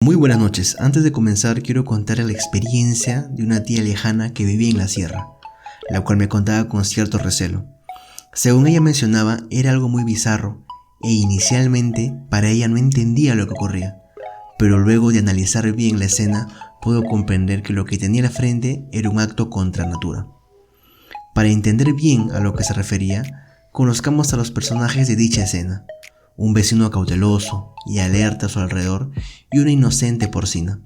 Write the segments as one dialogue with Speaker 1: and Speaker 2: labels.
Speaker 1: Muy buenas noches. Antes de comenzar quiero contar la experiencia de una tía lejana que vivía en la sierra, la cual me contaba con cierto recelo. Según ella mencionaba, era algo muy bizarro e inicialmente para ella no entendía lo que ocurría, pero luego de analizar bien la escena pudo comprender que lo que tenía al frente era un acto contra natura. Para entender bien a lo que se refería, conozcamos a los personajes de dicha escena. Un vecino cauteloso y alerta a su alrededor y una inocente porcina.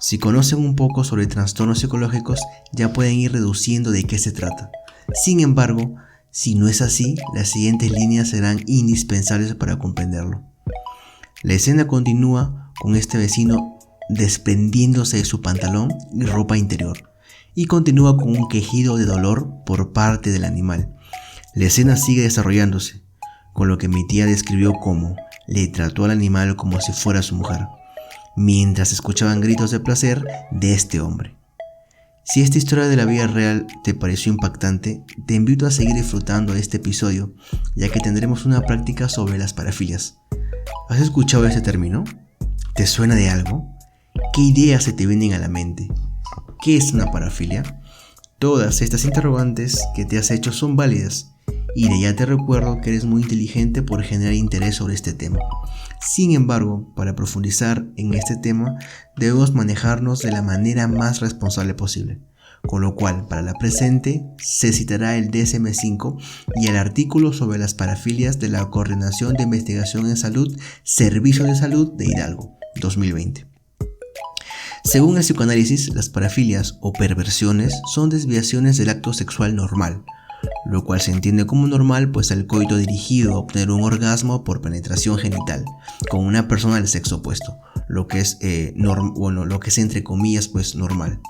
Speaker 1: Si conocen un poco sobre trastornos psicológicos, ya pueden ir reduciendo de qué se trata. Sin embargo, si no es así, las siguientes líneas serán indispensables para comprenderlo. La escena continúa con este vecino desprendiéndose de su pantalón y ropa interior, y continúa con un quejido de dolor por parte del animal. La escena sigue desarrollándose, con lo que mi tía describió como le trató al animal como si fuera su mujer, mientras escuchaban gritos de placer de este hombre. Si esta historia de la vida real te pareció impactante, te invito a seguir disfrutando de este episodio, ya que tendremos una práctica sobre las parafilias. ¿Has escuchado este término? ¿Te suena de algo? ¿Qué ideas se te vienen a la mente? ¿Qué es una parafilia? Todas estas interrogantes que te has hecho son válidas, y de ya te recuerdo que eres muy inteligente por generar interés sobre este tema. Sin embargo, para profundizar en este tema, debemos manejarnos de la manera más responsable posible. Con lo cual, para la presente, se citará el DSM-5 y el artículo sobre las parafilias de la Coordinación de Investigación en Salud, Servicio de Salud de Hidalgo, 2020. Según el psicoanálisis, las parafilias o perversiones son desviaciones del acto sexual normal, lo cual se entiende como normal pues el coito dirigido a obtener un orgasmo por penetración genital con una persona del sexo opuesto, lo que es lo que es entre comillas pues normal.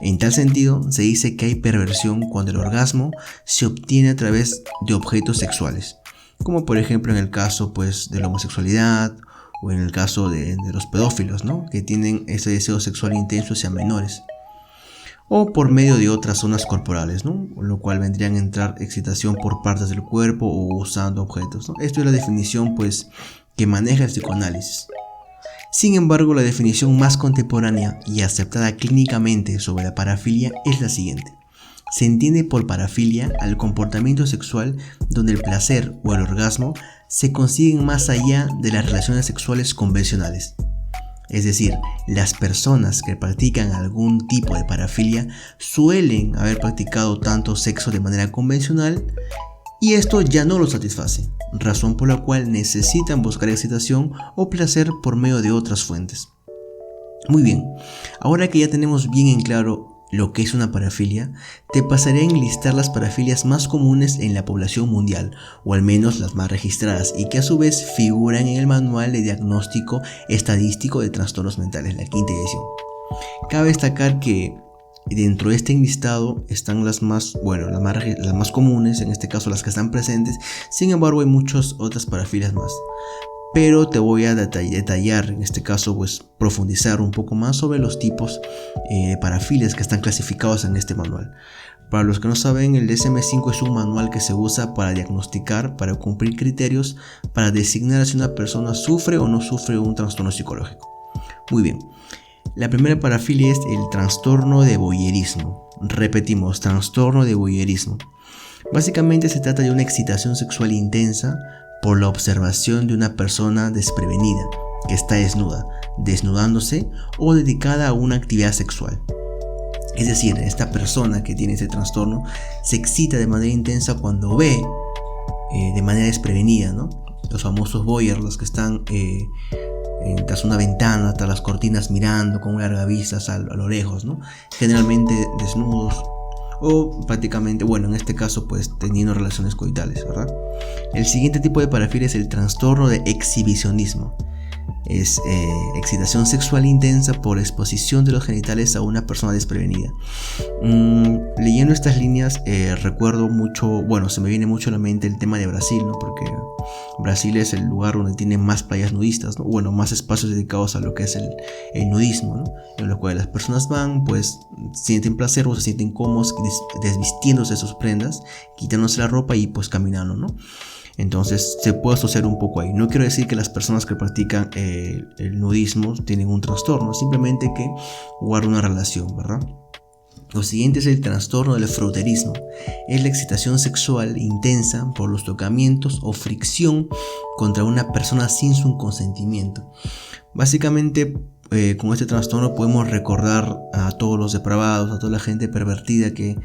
Speaker 1: En tal sentido, se dice que hay perversión cuando el orgasmo se obtiene a través de objetos sexuales, como por ejemplo en el caso pues de la homosexualidad o en el caso de los pedófilos, ¿no? Que tienen ese deseo sexual intenso hacia menores, o por medio de otras zonas corporales, ¿no? Lo cual vendrían a entrar excitación por partes del cuerpo o usando objetos, ¿no? Esto es la definición pues que maneja el psicoanálisis. Sin embargo, la definición más contemporánea y aceptada clínicamente sobre la parafilia es la siguiente. Se entiende por parafilia al comportamiento sexual donde el placer o el orgasmo se consiguen más allá de las relaciones sexuales convencionales. Es decir, las personas que practican algún tipo de parafilia suelen haber practicado tanto sexo de manera convencional y esto ya no los satisface, razón por la cual necesitan buscar excitación o placer por medio de otras fuentes. Muy bien, ahora que ya tenemos bien en claro lo que es una parafilia, te pasaré a enlistar las parafilias más comunes en la población mundial, o al menos las más registradas, y que a su vez figuran en el Manual de Diagnóstico Estadístico de Trastornos Mentales, la 5ª edición. Cabe destacar que dentro de este enlistado están las más comunes, en este caso las que están presentes. Sin embargo, hay muchas otras parafilias más. Pero te voy a detallar, en este caso pues profundizar un poco más sobre los tipos de parafilias que están clasificados en este manual. Para los que no saben, el DSM-5 es un manual que se usa para diagnosticar, para cumplir criterios, para designar si una persona sufre o no sufre un trastorno psicológico. Muy bien, la primera parafilia es el trastorno de voyeurismo. Repetimos, trastorno de voyeurismo. Básicamente se trata de una excitación sexual intensa por la observación de una persona desprevenida que está desnudándose o dedicada a una actividad sexual. Es decir, esta persona que tiene ese trastorno se excita de manera intensa cuando ve de manera desprevenida, ¿no? Los famosos voyeurs, los que están tras una ventana, tras las cortinas mirando con largas vistas a lo lejos, ¿no? Generalmente desnudos o prácticamente, en este caso pues teniendo relaciones coitales, ¿verdad? El siguiente tipo de parafilia es el trastorno de exhibicionismo. Es excitación sexual intensa por exposición de los genitales a una persona desprevenida. Leyendo estas líneas recuerdo mucho, se me viene mucho a la mente el tema de Brasil, ¿no? Porque Brasil es el lugar donde tiene más playas nudistas, ¿no? Más espacios dedicados a lo que es el nudismo, ¿no? En lo cual las personas van, pues sienten placer o se sienten cómodos desvistiéndose de sus prendas, quitándose la ropa y pues caminando, ¿no? Entonces se puede asociar un poco ahí. No quiero decir que las personas que practican el nudismo tienen un trastorno, simplemente que guarda una relación, ¿verdad? Lo siguiente es el trastorno del froterismo. Es la excitación sexual intensa por los tocamientos o fricción contra una persona sin su consentimiento. Básicamente, con este trastorno podemos recordar a todos los depravados, a toda la gente pervertida que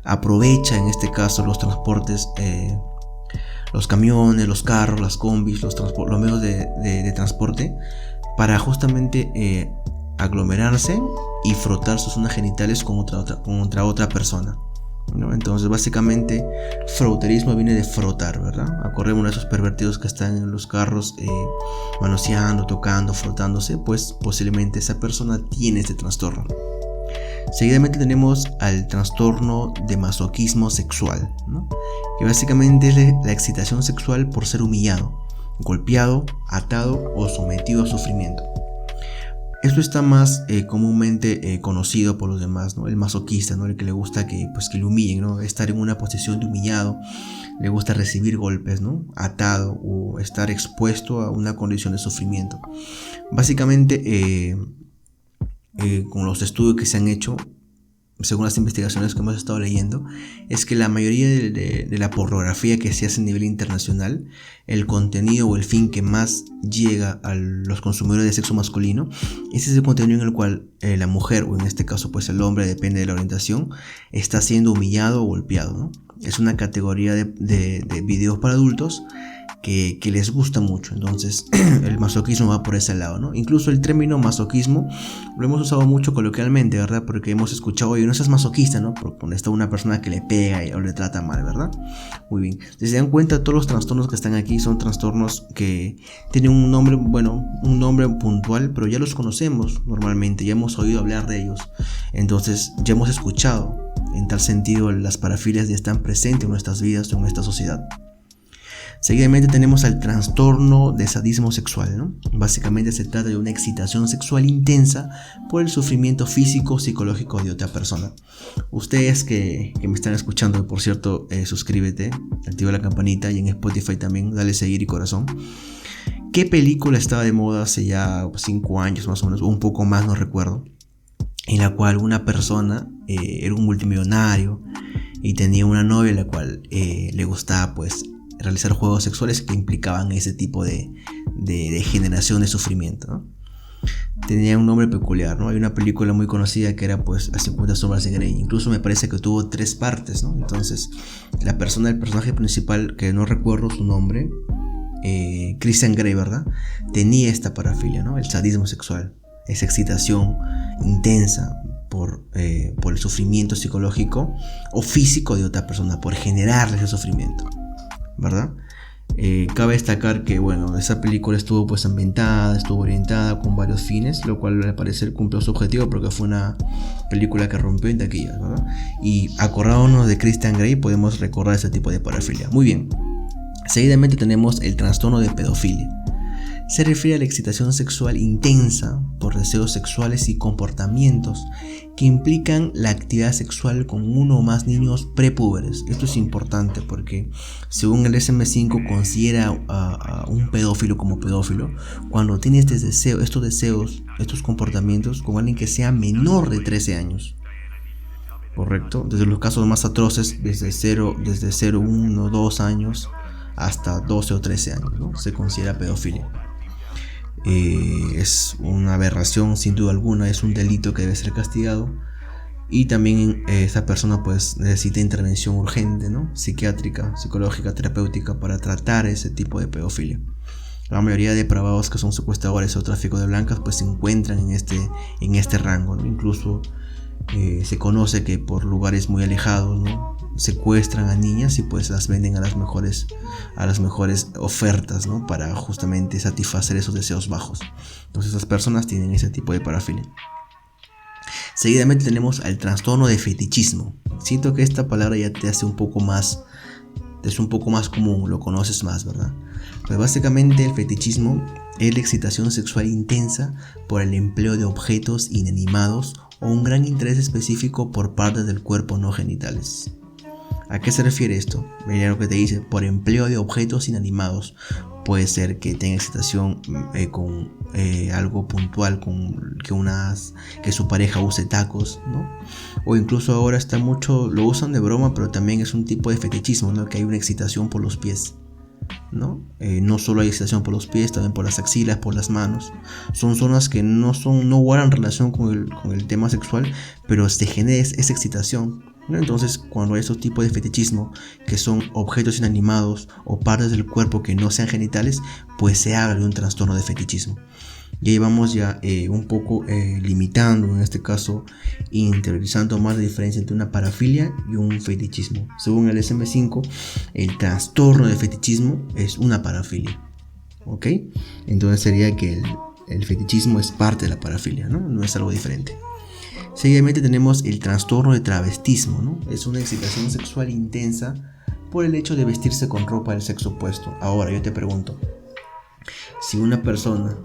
Speaker 1: aprovecha en este caso los transportes, los camiones, los carros, las combis, los medios de transporte para justamente aglomerarse y frotar sus zonas genitales contra otra persona, ¿no? Entonces básicamente froterismo viene de frotar, ¿verdad? Acordémonos de esos pervertidos que están en los carros manoseando, tocando, frotándose, pues posiblemente esa persona tiene este trastorno. Seguidamente tenemos al trastorno de masoquismo sexual, ¿no? Que básicamente es la excitación sexual por ser humillado, golpeado, atado o sometido a sufrimiento. Esto está más comúnmente conocido por los demás, ¿no? El masoquista, ¿no? El que le gusta que le humillen, ¿no? Estar en una posición de humillado, le gusta recibir golpes, ¿no? Atado o estar expuesto a una condición de sufrimiento. Básicamente, con los estudios que se han hecho, según las investigaciones que hemos estado leyendo, es que la mayoría de la pornografía que se hace a nivel internacional, el contenido o el fin que más llega a los consumidores de sexo masculino, es ese contenido en el cual la mujer, o en este caso pues el hombre, depende de la orientación, está siendo humillado o golpeado, ¿no? Es una categoría de videos para adultos que les gusta mucho. Entonces el masoquismo va por ese lado, ¿no? Incluso el término masoquismo lo hemos usado mucho coloquialmente, ¿verdad? Porque hemos escuchado, oye, no seas masoquista, ¿no? Porque cuando está una persona que le pega o le trata mal, ¿verdad? Muy bien. Si se dan cuenta, todos los trastornos que están aquí son trastornos que tienen un nombre, un nombre puntual, pero ya los conocemos normalmente, ya hemos oído hablar de ellos. Entonces ya hemos escuchado. En tal sentido, las parafilias ya están presentes en nuestras vidas o en nuestra sociedad. Seguidamente tenemos al trastorno de sadismo sexual, ¿no? Básicamente se trata de una excitación sexual intensa por el sufrimiento físico o psicológico de otra persona. Ustedes que me están escuchando, por cierto, suscríbete, activa la campanita y en Spotify también, dale seguir y corazón. ¿Qué película estaba de moda hace ya 5 años más o menos, o un poco más, no recuerdo, en la cual una persona era un multimillonario y tenía una novia a la cual le gustaba pues realizar juegos sexuales que implicaban ese tipo de generación de sufrimiento, ¿no? Tenía un nombre peculiar, ¿no? Hay una película muy conocida que era pues Las 50 sombras de Grey. Incluso me parece que tuvo 3 partes, ¿no? Entonces el personaje principal, que no recuerdo su nombre, Christian Grey, ¿verdad? Tenía esta parafilia, ¿no? El sadismo sexual, esa excitación intensa por el sufrimiento psicológico o físico de otra persona, por generarle ese sufrimiento, ¿verdad? Cabe destacar que esa película estuvo pues ambientada, estuvo orientada con varios fines, lo cual al parecer cumplió su objetivo porque fue una película que rompió en taquillas, ¿verdad? Y acordándonos de Christian Grey podemos recordar ese tipo de parafilia. Muy bien. Seguidamente tenemos el trastorno de pedofilia. Se refiere a la excitación sexual intensa por deseos sexuales y comportamientos que implican la actividad sexual con uno o más niños prepúberes. Esto es importante porque según el DSM-5 considera a un pedófilo como pedófilo cuando tiene estos deseos, estos comportamientos con alguien que sea menor de 13 años. Correcto, desde los casos más atroces, desde 0, 1, 2 años hasta 12 o 13 años, ¿no? Se considera pedofilia. Es una aberración sin duda alguna, es un delito que debe ser castigado y también esta persona pues necesita intervención urgente, ¿no? Psiquiátrica, psicológica, terapéutica para tratar ese tipo de pedofilia. La mayoría de depravados que son secuestradores o tráfico de blancas pues se encuentran en este rango, ¿no? Incluso se conoce que por lugares muy alejados, ¿no? Secuestran a niñas y pues las venden a las mejores ofertas, ¿no? Para justamente satisfacer esos deseos bajos. Entonces esas personas tienen ese tipo de parafilia. Seguidamente tenemos al trastorno de fetichismo. Siento que esta palabra ya te hace un poco más común, lo conoces más, ¿verdad? Pues básicamente el fetichismo es la excitación sexual intensa por el empleo de objetos inanimados o un gran interés específico por partes del cuerpo no genitales. ¿A qué se refiere esto? Mira lo que te dice: por empleo de objetos inanimados. Puede ser que tenga excitación con algo puntual, con que su pareja use tacos, ¿no? O incluso ahora está mucho, lo usan de broma, pero también es un tipo de fetichismo, ¿no? Que hay una excitación por los pies, ¿no? No solo hay excitación por los pies, también por las axilas, por las manos. Son zonas que no guardan relación con el tema sexual, pero se genera esa excitación, ¿no? Entonces, cuando hay estos tipos de fetichismo, que son objetos inanimados o partes del cuerpo que no sean genitales, pues se habla de un trastorno de fetichismo. Y ahí vamos ya un poco limitando, en este caso interiorizando más la diferencia entre una parafilia y un fetichismo. Según el DSM-5, el trastorno de fetichismo es una parafilia, ¿ok? Entonces sería que el fetichismo es parte de la parafilia, ¿no? No es algo diferente. Seguidamente tenemos el trastorno de travestismo, ¿no? Es una excitación sexual intensa por el hecho de vestirse con ropa del sexo opuesto. Ahora yo te pregunto, si una persona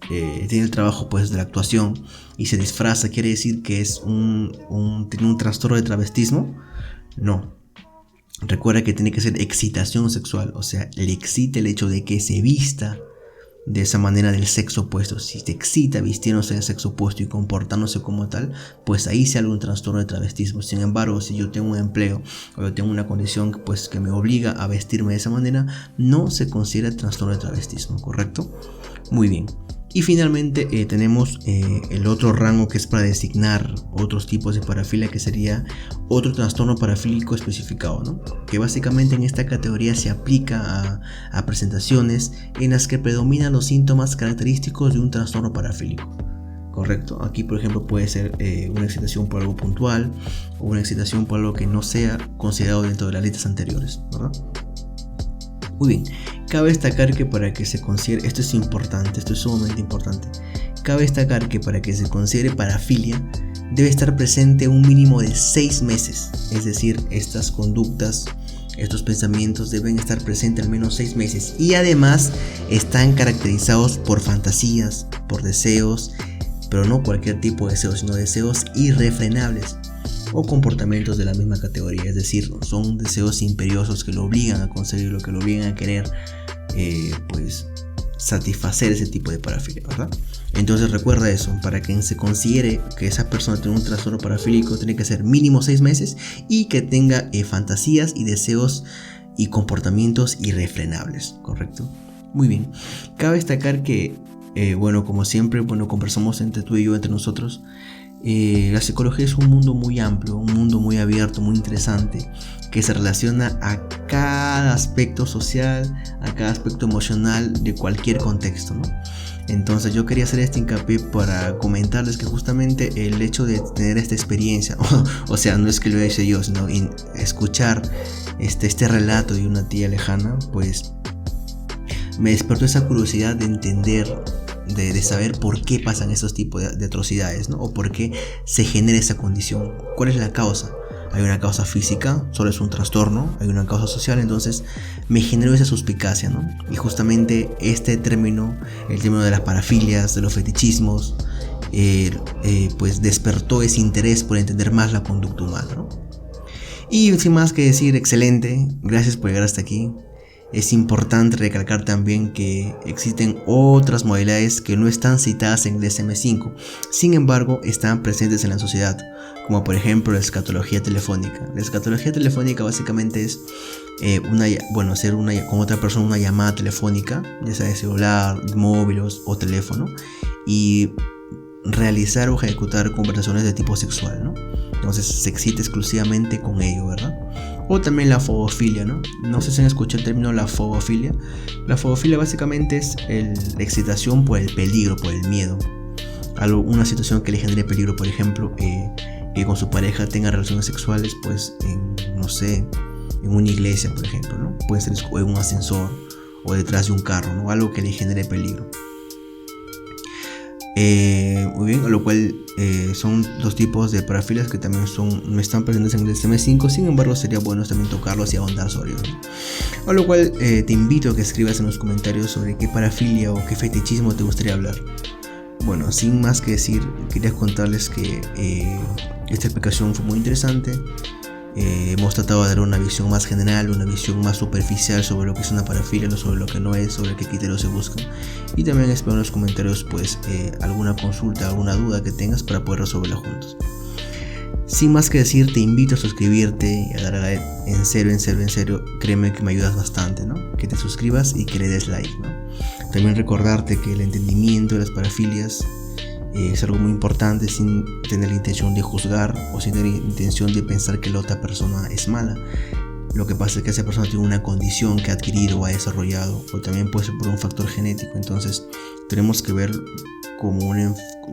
Speaker 1: tiene el trabajo pues de la actuación y se disfraza, ¿quiere decir que es tiene un trastorno de travestismo? No. Recuerda que tiene que ser excitación sexual, o sea, le excita el hecho de que se vista de esa manera del sexo opuesto. Si te excita vistiéndose del sexo opuesto y comportándose como tal, pues ahí se habla de un trastorno de travestismo. Sin embargo, si yo tengo un empleo o yo tengo una condición pues, que me obliga a vestirme de esa manera, no se considera trastorno de travestismo, ¿correcto? Muy bien. Y finalmente tenemos el otro rango, que es para designar otros tipos de parafilia, que sería otro trastorno parafílico especificado, ¿no? Que básicamente en esta categoría se aplica a presentaciones en las que predominan los síntomas característicos de un trastorno parafílico. Correcto. Aquí, por ejemplo, puede ser una excitación por algo puntual o una excitación por algo que no sea considerado dentro de las listas anteriores, ¿verdad? Muy bien, cabe destacar que para que se considere, esto es importante, esto es sumamente importante, cabe destacar que para que se considere parafilia debe estar presente un mínimo de 6 meses, es decir, estas conductas, estos pensamientos deben estar presentes al menos 6 meses y además están caracterizados por fantasías, por deseos, pero no cualquier tipo de deseos, sino deseos irrefrenables o comportamientos de la misma categoría, es decir, son deseos imperiosos que lo obligan a conseguirlo, que lo obligan a querer pues satisfacer ese tipo de parafilia, ¿verdad? Entonces recuerda eso, para que se considere que esa persona tiene un trastorno parafílico tiene que ser mínimo 6 meses y que tenga fantasías y deseos y comportamientos irrefrenables, ¿correcto? Muy bien, cabe destacar que bueno, como siempre, conversamos entre tú y yo, entre nosotros. La psicología es un mundo muy amplio, un mundo muy abierto, muy interesante, que se relaciona a cada aspecto social, a cada aspecto emocional de cualquier contexto, ¿no? Entonces yo quería hacer este hincapié para comentarles que justamente el hecho de tener esta experiencia, o sea, no es que lo hice yo, sino escuchar este relato de una tía lejana, pues me despertó esa curiosidad de entender, de saber por qué pasan esos tipos de atrocidades, ¿no? O por qué se genera esa condición. ¿Cuál es la causa? Hay una causa física, solo es un trastorno, hay una causa social, entonces me generó esa suspicacia, ¿no? Y justamente este término, el término de las parafilias, de los fetichismos, pues despertó ese interés por entender más la conducta humana, ¿no? Y sin más que decir, excelente, gracias por llegar hasta aquí. Es importante recalcar también que existen otras modalidades que no están citadas en el DSM-5, sin embargo están presentes en la sociedad, como por ejemplo la escatología telefónica. La escatología telefónica básicamente es hacer con otra persona una llamada telefónica, ya sea de celular, móvil o teléfono, y realizar o ejecutar conversaciones de tipo sexual, ¿no? Entonces se excita exclusivamente con ello, ¿verdad? O también la fobofilia, ¿no? No sé si han escuchado el término la fobofilia. La fobofilia básicamente es la excitación por el peligro, por el miedo. Una situación que le genere peligro, por ejemplo, que con su pareja tenga relaciones sexuales, pues en una iglesia, por ejemplo, ¿no? Puede ser en un ascensor o detrás de un carro, ¿no? Algo que le genere peligro. Muy bien, a lo cual son dos tipos de parafilias que también no están presentes en el DSM-5, sin embargo sería bueno también tocarlos y ahondar sobre ellos, ¿no? A lo cual te invito a que escribas en los comentarios sobre qué parafilia o qué fetichismo te gustaría hablar. Bueno, sin más que decir, quería contarles que esta explicación fue muy interesante. Hemos tratado de dar una visión más general, una visión más superficial sobre lo que es una parafilia, no sobre lo que no es, sobre qué criterios se buscan. Y también espero en los comentarios pues alguna consulta, alguna duda que tengas para poder resolverla juntos. Sin más que decir, te invito a suscribirte y a darle like. En serio, créeme que me ayudas bastante, ¿no? Que te suscribas y que le des like, ¿no? También recordarte que el entendimiento de las parafilias es algo muy importante, sin tener la intención de juzgar o sin tener la intención de pensar que la otra persona es mala. Lo que pasa es que esa persona tiene una condición que ha adquirido o ha desarrollado, o también puede ser por un factor genético. Entonces tenemos que ver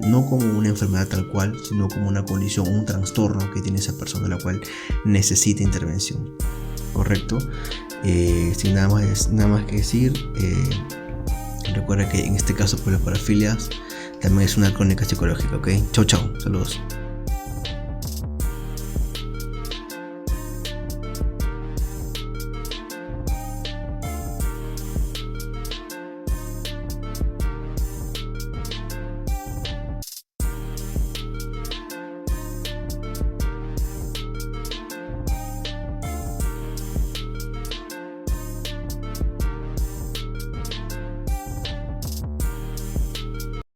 Speaker 1: no como una enfermedad tal cual, sino como una condición, un trastorno que tiene esa persona, la cual necesita intervención. ¿Correcto? Sin nada más que decir, recuerda que en este caso por las parafilias también es una crónica psicológica, ¿ok? Chau, saludos.